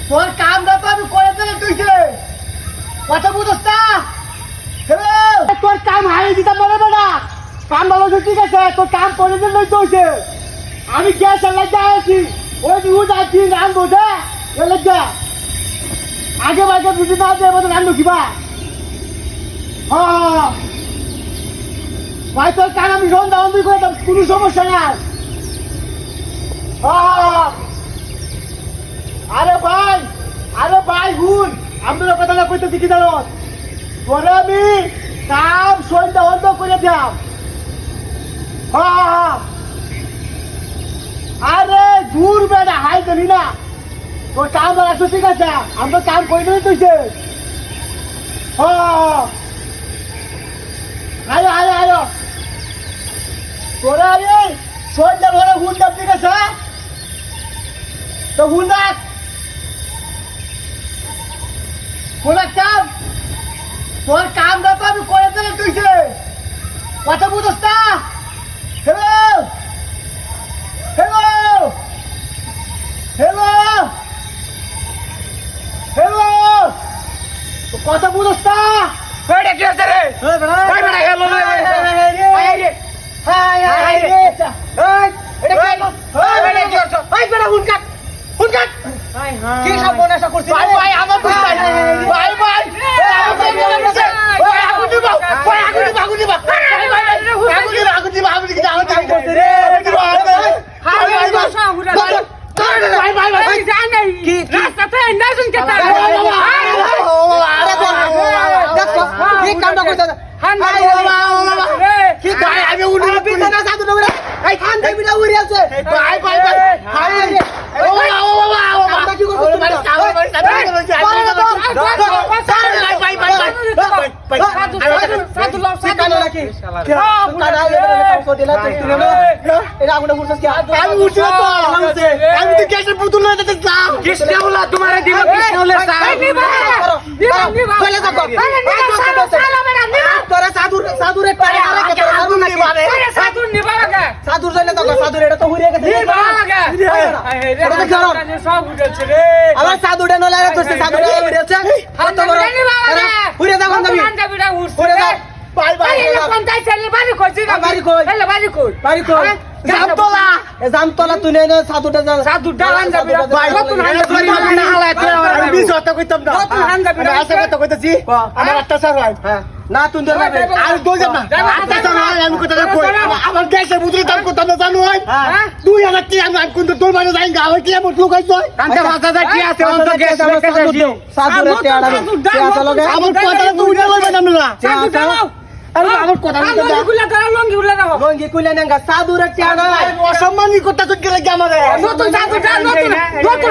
তোর কাম না পাবি করে দিলে তুই যে কথা বুঝছ না। তোর কাম হারিয়ে দিতে পারে না। কাম ভালো ঠিক আছে, তোর কাম করে দিলেই তো হইছে। আমি গ্যাস লাগিয়ে আছি, ওই নিউজ আছি রান বোঝে এলে যা আগে বাগে বুঝি না যে আমাদের রান কিবা। হ্যাঁ ভাই তোর কাম আমি সন্ধ্যা অন্ধি করে দেব, কোনো সমস্যা নাই। আরে ভাই হুন আমরা কথাটা কইতেছি কি জানো, তোরে আমি কাম সন্ধ্যা অন্ধ করে দিলাম। আরে দূর বেড়া হাই জানি না, তোর কাম রাখছো ঠিক আছে, আমরা কাম করে দিলে তুইছে। আয়ো তোরা আরে সন্ধ্যা ঘরে হুন দাম ঠিক আছে তো হুন রাখ কাম। তোর কাম না পাবি করে দিলে তুইছে কথা বুঝছ না। হ্যালো কথা বুঝছ না। কি আছে রে কি সব বনাশা করছিস ভাই আমার ভাই জামতলা তুই সাধুটা আমার অত্যাচার হয় না তুই আর দোল যাব না আমি কথা আমার গ্যাসের বুতলের দাম কত না জানো হয় 2000 কি আমি কোন তোর বাড়ি যাই গাওয়া কি এমন লোক হইছ কান্তে মাথাটা কি আছে অন্ত গ্যাস আমার সাধুরে টেড়া আমার কথা তুই লইবে না না আরে আমার কথা লঙ্গি কুলা নেঙ্গা সাধুরে টেড়া অসম্মানী কথা কই গেলে কি আমারে নতুন সাধুটা নতুন